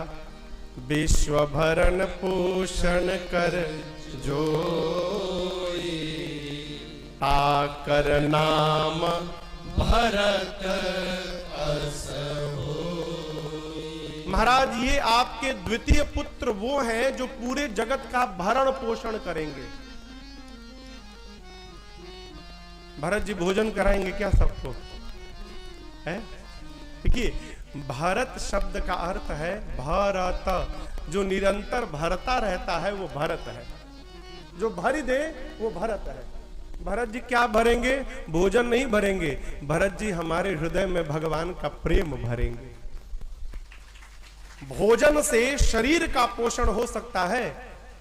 विश्व भरण पोषण कर जोई, आकर नाम भरत अस होई। महाराज ये आपके द्वितीय पुत्र वो हैं जो पूरे जगत का भरण पोषण करेंगे। भरत जी भोजन कराएंगे क्या सबको? है देखिए, भारत शब्द का अर्थ है भरत, जो निरंतर भरता रहता है वो भरत है, जो भरी दे वो भरत है। भरत जी क्या भरेंगे? भोजन नहीं भरेंगे, भरत जी हमारे हृदय में भगवान का प्रेम भरेंगे। भोजन से शरीर का पोषण हो सकता है,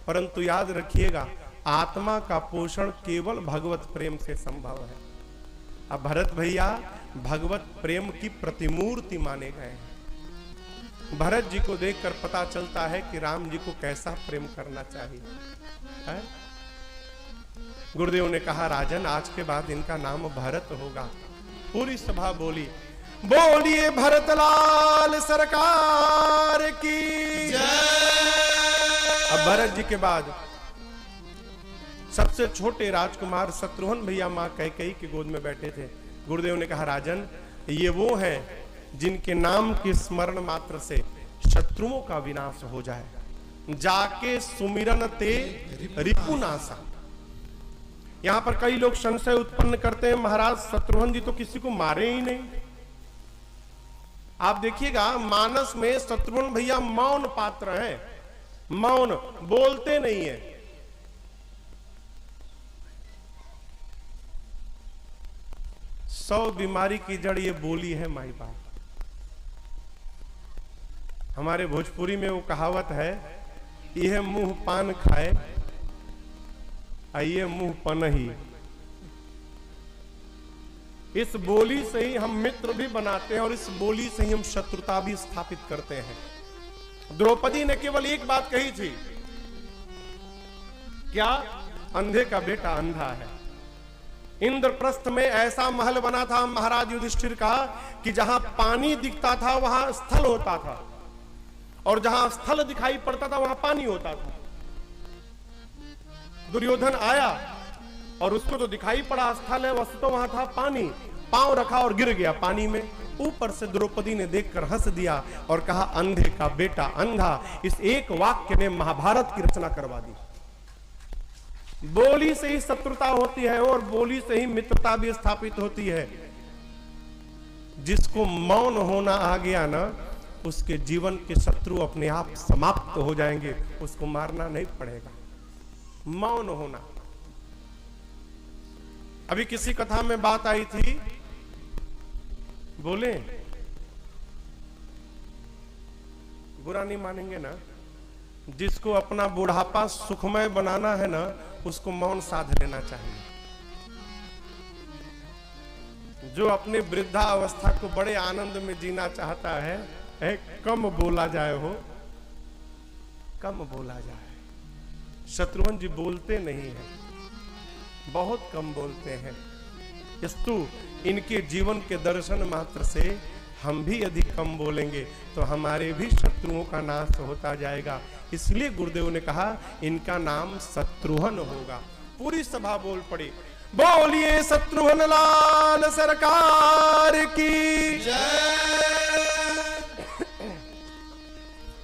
परंतु याद रखिएगा आत्मा का पोषण केवल भगवत प्रेम से संभव है। अब भरत भैया भगवत प्रेम की प्रतिमूर्ति माने गए हैं। भरत जी को देखकर पता चलता है कि राम जी को कैसा प्रेम करना चाहिए है? गुरुदेव ने कहा, राजन आज के बाद इनका नाम भरत होगा। पूरी सभा बोली, बोलिए भरतलाल सरकार की जय। अब भरत जी के बाद सबसे छोटे राजकुमार शत्रुघ्न भैया मां कैकेयी की गोद में बैठे थे। गुरुदेव ने कहा, राजन ये वो हैं जिनके नाम के स्मरण मात्र से शत्रुओं का विनाश हो जाए। जाके सुमिरन ते रिपुनासा। यहां पर कई लोग संशय उत्पन्न करते हैं, महाराज शत्रुघ्न जी तो किसी को मारे ही नहीं। आप देखिएगा मानस में शत्रुघ्न भैया मौन पात्र हैं, मौन, बोलते नहीं है। 100 बीमारी की जड़ ये बोली है माई बाप। हमारे भोजपुरी में वो कहावत है, यह मुंह पान खाए आइए मुंह पनही। इस बोली से ही हम मित्र भी बनाते हैं और इस बोली से ही हम शत्रुता भी स्थापित करते हैं। द्रौपदी ने केवल एक बात कही थी, क्या? अंधे का बेटा अंधा है। इंद्रप्रस्थ में ऐसा महल बना था महाराज युधिष्ठिर का कि जहां पानी दिखता था वहां स्थल होता था, और जहां स्थल दिखाई पड़ता था वहां पानी होता था। दुर्योधन आया और उसको तो दिखाई पड़ा स्थल है, वस्तु तो वहां था पानी। पांव रखा और गिर गया पानी में। ऊपर से द्रौपदी ने देखकर हंस दिया और कहा, अंधे का बेटा अंधा। इस एक वाक्य ने महाभारत की रचना करवा दी। बोली से ही शत्रुता होती है और बोली से ही मित्रता भी स्थापित होती है। जिसको मौन होना आ गया ना, उसके जीवन के शत्रु अपने आप समाप्त हो जाएंगे, उसको मारना नहीं पड़ेगा। मौन होना। अभी किसी कथा में बात आई थी, बोले बुरा नहीं मानेंगे ना, जिसको अपना बुढ़ापा सुखमय बनाना है ना, उसको मौन साध लेना चाहिए। जो अपनी वृद्धावस्था को बड़े आनंद में जीना चाहता है, कम बोला जाए हो, कम बोला जाए। शत्रुघ्न जी बोलते नहीं हैं, बहुत कम बोलते हैं। यस्तु इनके जीवन के दर्शन मात्र से हम भी यदि कम बोलेंगे तो हमारे भी शत्रुओं का नाश होता जाएगा। इसलिए गुरुदेव ने कहा इनका नाम शत्रुघ्न होगा। पूरी सभा बोल पड़ी, बोलिए शत्रुघ्न लाल सरकार की जय।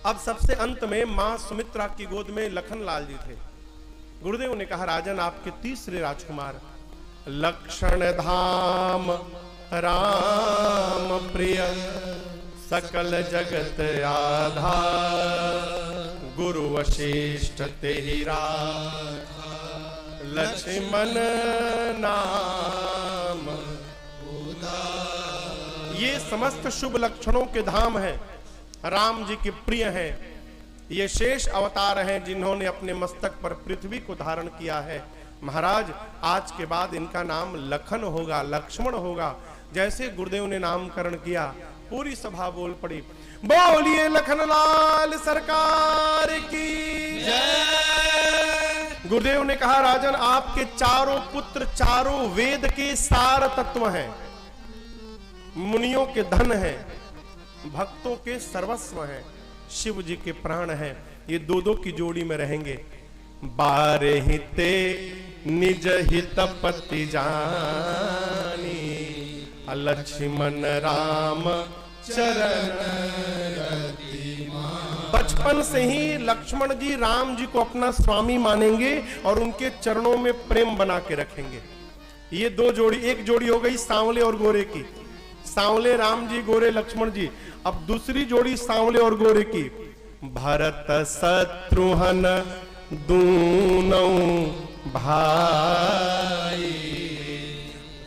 अब सबसे अंत में मां सुमित्रा की गोद में लखन लाल जी थे। गुरुदेव ने कहा राजन आपके तीसरे राजकुमार लक्षण धाम राम प्रिय सकल जगत आधार गुरु वशिष्ठ तेरा लक्ष्मण नाम। ये समस्त शुभ लक्षणों के धाम हैं, राम जी के प्रिय हैं। ये शेष अवतार हैं जिन्होंने अपने मस्तक पर पृथ्वी को धारण किया है। महाराज आज के बाद इनका नाम लखन होगा, लक्ष्मण होगा। जैसे गुरुदेव ने नामकरण किया पूरी सभा बोल पड़ी, बोलिए लखन लाल सरकार की जय। गुरुदेव ने कहा राजन आपके चारों पुत्र चारों वेद के सार तत्व हैं, मुनियों के धन हैं, भक्तों के सर्वस्व हैं, शिव जी के प्राण हैं। ये दो दो की जोड़ी में रहेंगे। बारे हिते निज हित पति जानी लक्ष्मण राम चरण बचपन से ही लक्ष्मण जी राम जी को अपना स्वामी मानेंगे और उनके चरणों में प्रेम बना के रखेंगे। ये दो जोड़ी, एक जोड़ी हो गई सांवले और गोरे की, सांवले राम जी गोरे लक्ष्मण जी। अब दूसरी जोड़ी सांवले और गोरे की, भरत शत्रुघ्न दूनों भाई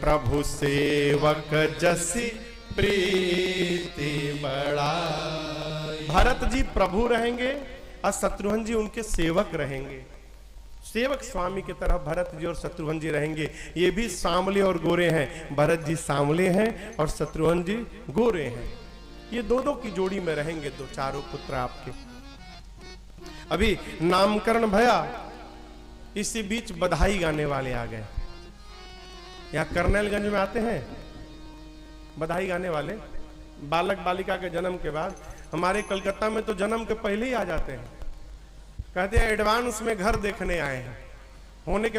प्रभु सेवक जसी प्रीति बढ़ाई। भरत जी प्रभु रहेंगे और शत्रुघ्न जी उनके सेवक रहेंगे। सेवक स्वामी की तरह भरत जी और शत्रुघ्न जी रहेंगे। ये भी सांवले और गोरे हैं, भरत जी सांवले हैं और शत्रुघ्न जी गोरे हैं। ये दो दो की जोड़ी में रहेंगे, दो चारों पुत्र आपके। अभी नामकरण भया, इसी बीच बधाई गाने वाले आ गए। यहाँ करनेलगंज में आते हैं बधाई गाने वाले, बालक बालिका के जन्म के बाद। हमारे कलकत्ता में तो जन्म के पहले ही आ जाते हैं, कहते हैं एडवांस में घर देखने आए हैं, होने के